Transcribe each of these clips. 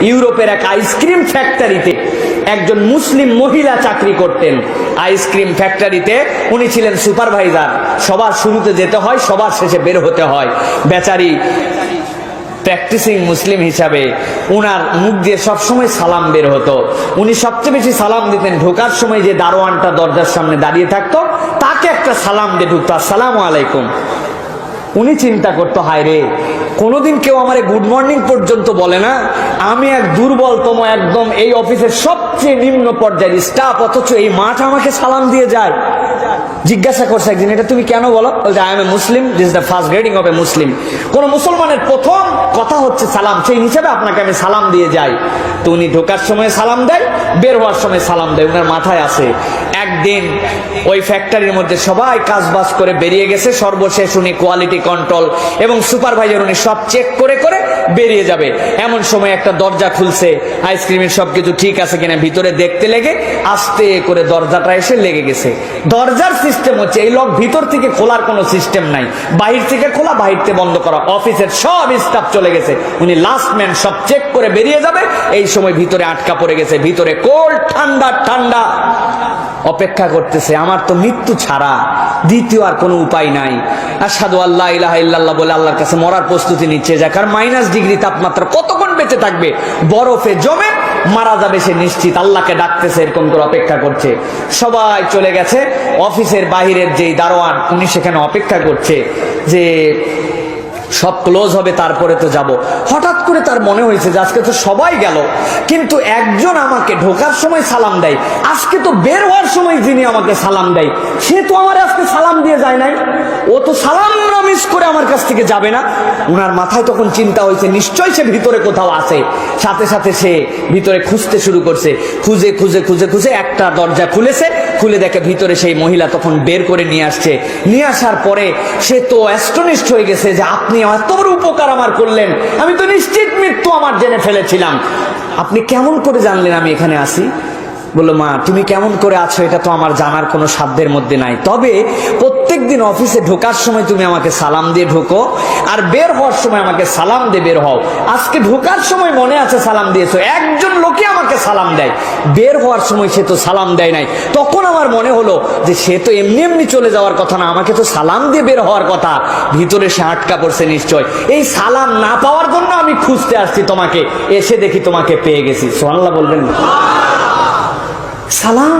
ইউরোপের এক আইসক্রিম ফ্যাক্টরিতে একজন মুসলিম মহিলা চাকরি করতেন। আইসক্রিম ফ্যাক্টরিতে উনি ছিলেন সুপারভাইজার। সবার শুরুতে যেতে হয়, সবার শেষে বের হতে হয়। বেচারি প্র্যাকটিসিং মুসলিম হিসাবে উনার মুখ দিয়ে সবসময় সালাম বের হতো। উনি সবচেয়ে বেশি সালাম দিতেন ঢোকার সময় যে দারোয়ানটা দরজার সামনে দাঁড়িয়ে থাকতো তাকে একটা সালাম দিয়ে ঢুকতো, আসসালামু আলাইকুম। উনি চিন্তা করতো, হায় রে, কোনোদিন কেউ আমারে গুড মর্নিং পর্যন্ত বলে না, আমি এক দুর্বলতম একদম এই অফিসের সবচেয়ে নিম্ন পর্যায়ের স্টাফ, অথচ এই মাঠ আমাকে সালাম দিয়ে যায়। জিজ্ঞাসা করছে একদিন, এটা তুমি কেন বলো? বলছে, I am a Muslim, this is the first grading of a Muslim. কোন মুসলমানের প্রথম কথা হচ্ছে সালাম, সেই হিসাবে আপনাকে আমি সালাম দিয়ে যাই। তো উনি ঢোকার সময় সালাম দেয়, বের হওয়ার সময় সালাম দেয়। উনার মাথায় আছে একদিন ওই ফ্যাক্টরির মধ্যে সবাই কাজ বাজ করে বেরিয়ে গেছে, সর্বশেষ উনি কোয়ালিটি কন্ট্রোল এবং সুপারভাইজার উনি সব চেক করে করে বেরিয়ে যাবে। এমন সময় একটা দরজা খুলছে, আইসক্রিমের সবকিছু ঠিক আছে কিনা ভিতরে দেখতে লেগে আস্তে করে দরজাটা এসে লেগে গেছে। দরজার সিস্টেম হচ্ছে এই লক ভিতর থেকে খোলার কোনো সিস্টেম নাই, বাহির থেকে খোলা, বাহির থেকে বন্ধ করা। অফিসের সব স্টাফ চলে গেছে, উনি লাস্ট ম্যান, সব চেক করে বেরিয়ে যাবে। এই সময় ভিতরে আটকা পড়ে গেছে, ভিতরে কোল্ড ঠান্ডা ঠান্ডা অপেক্ষা করতেছে। আমার তো মৃত্যু ছাড়া দ্বিতীয় আর কোনো উপায় নাই। আশহাদু আল্লা ইলাহা ইল্লাল্লাহ বলে আল্লাহর কাছে মরার প্রস্তুতি নিচ্ছে। যা কারণ -ডিগ্রি তাপমাত্রা, কতক্ষণ বেঁচে থাকবে, বরফে জমে মারা যাবে সে নিশ্চিত। আল্লাহকে ডাকতেছে, এরকম করে অপেক্ষা করছে। সবাই চলে গেছে, অফিসের বাহিরের যেই দারোয়ান উনি সেখানে অপেক্ষা করছে যে সব ক্লোজ হবে তারপরে তো যাব। হঠাৎ করে তার মনে হয়েছে যে আজকে তো সবাই গেল, কিন্তু একজন আমাকে ঢোকার সময় সালাম দেয়, আজকে তো বের হওয়ার সময় যিনি আমাকে সালাম দেয় সে তো আমার আজকে সালাম দিয়ে যায় নাই, ও তো সালাম মিস করে আমার কাছ থেকে যাবে না। উনার মাথায় তখন চিন্তা হয়েছে নিশ্চয়ই সে ভিতরে কোথাও আছে। সাথে সাথে সে ভিতরে খুঁজতে শুরু করছে, খুঁজে খুঁজে খুঁজে খুঁজে একটা দরজা খুলেছে, খুলে দেখে ভিতরে সেই মহিলা তখন বের করে নিয়ে আসছে। নিয়ে আসার পরে সে তো অ্যাস্টনিশড হয়ে গেছে যে আপনি এত বড় উপকার আমার করলেন, আমি তো নিশ্চিত মৃত্যু আমার জেনে ফেলেছিলাম, আপনি কেমন করে জানলেন আমি এখানে আসি? বললো, মা তুমি কেমন করে আছো এটা তো আমার জানার কোনো সাধ্যের মধ্যে নাই, তবে প্রত্যেকদিন অফিসে ঢোকার সময় তুমি আমাকে সালাম দিয়ে ঢোকো আর বের হওয়ার সময় আমাকে সালাম দিয়ে বের হও। আজকে ঢোকার সময় মনে আছে সালাম দিয়েছো, একজন লোকে আমাকে সালাম দেয়, বের হওয়ার সময় সে তো সালাম দেয় নাই। তখন আমার মনে হলো যে সে তো এমনি এমনি চলে যাওয়ার কথা না, আমাকে তো সালাম দিয়ে বের হওয়ার কথা। ভিতরে সে আটকা পড়ছে নিশ্চয়, এই সালাম না পাওয়ার জন্য আমি খুঁজতে আসছি তোমাকে, এসে দেখি তোমাকে পেয়ে গেছি। সুবহানাল্লাহ বলবেন না? সালাম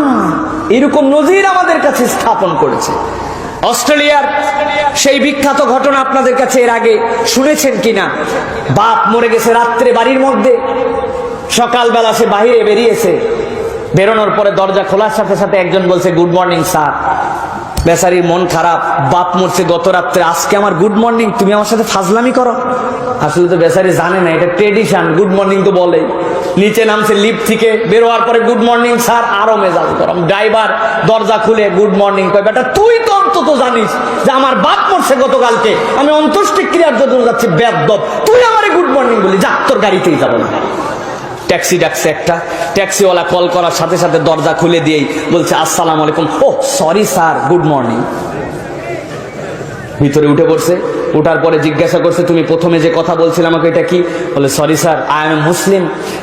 এরকম নজির আমাদের কাছে স্থাপন করেছে। অস্ট্রেলিয়ার সেই বিখ্যাত ঘটনা আপনাদের কাছে এর আগে শুনেছেন কিনা? বাপ মরে গেছে রাত্রে বাড়ির মধ্যে, সকালবেলা সে বাহিরে বেরিয়েছে, বেরোনোর পরে দরজা খোলার সাথে সাথে একজন বলছে, গুড মর্নিং স্যার। বেচারির মন খারাপ, বাপ মরছে গত রাত্রে, আজকে আমার গুড মর্নিং, তুমি আমার সাথে ফাজলামি করো। আসলে তো বেচারি জানে না এটা ট্রেডিশন, গুড মর্নিং তো বলে। নিচে নামছে লিফট থেকে, বের হওয়ার পরে গুড মর্নিং স্যার, আরো মেজাজ গরম। ড্রাইভার দরজা খুলে গুড মর্নিং কয়, বেটা তুই তো অন্তত জানিস যে আমার বাপ মরছে গতকালকে, আমি অন্ত্যেষ্টিক্রিয়ার জন্য যাচ্ছি, বেয়াদব, তুই আমারে গুড মর্নিং বলি, যা তোর গাড়িতেই যাবো না। ট্যাক্সি ডাকছে একটা, ট্যাক্সিওয়ালা কল করার সাথে সাথে দরজা খুলে দিয়েই বলছে, আসসালামু আলাইকুম। ও সরি স্যার, গুড মর্নিং। ভিতরে উঠে পড়ছে, ওঠার পরে জিজ্ঞাসা করছে, তুমি প্রথমে যে কথা বলছিলে আমাকে এটা কি? বলে, sorry sir, I am a Muslim,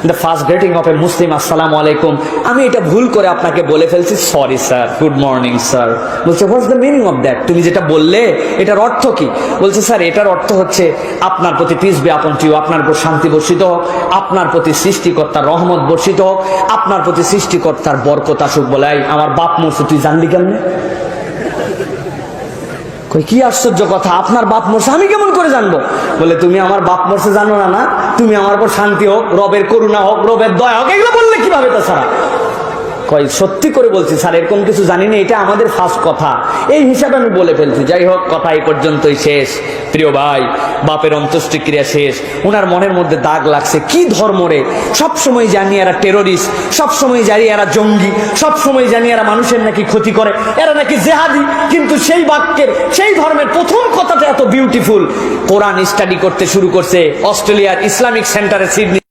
the first greeting of a Muslim, আসসালামু আলাইকুম, আমি এটা ভুল করে আপনাকে বলে ফেলছি, sorry sir, good morning sir. বলছে, what's the meaning of that? তুমি যেটা বললে এটার অর্থ কি? বলছে, স্যার এটার অর্থ হচ্ছে আপনার প্রতি peace be upon to you, আপনার উপর শান্তি বর্ষিত হোক, আপনার প্রতি সৃষ্টিকর্তার রহমত বর্ষিত হোক, আপনার প্রতি সৃষ্টিকর্তার বরকত আসুক। বলে, আমার বাপ মরছে তুই জানলি কেমনে? কি আশ্চর্য কথা, আপনার বাপ মরছে আমি কেমন করে জানবো? বলে, তুমি আমার বাপ মরছে জানো না, না তুমি আমার উপর শান্তি হোক, রবের করুণা হোক, রবের দয়া হোক, এগুলো বললে কিভাবে? তাছাড়া কয়, সত্যি করে বলছি স্যার, এরকম কিছু জানি না, এটা আমাদের ফার্স্ট কথা, এই হিসাবে আমি বলে ফেলছি। যাই হোক, কথা এই পর্যন্তই শেষ। প্রিয় ভাই, বাপের অন্ত্যেষ্টিক্রিয়া শেষ, ওনার মনের মধ্যে দাগ লাগছে, কি ধর্ম রে? সবসময় জানি এরা টেরোরিস্ট, সবসময় জানি এরা জঙ্গি, সবসময় জানি এরা মানুষের নাকি ক্ষতি করে, এরা নাকি জেহাদি, কিন্তু সেই বাক্যের, সেই ধর্মের প্রথম কথাটা এত বিউটিফুল। কোরআন স্টাডি করতে শুরু করছে অস্ট্রেলিয়ার ইসলামিক সেন্টারে, সিডনি।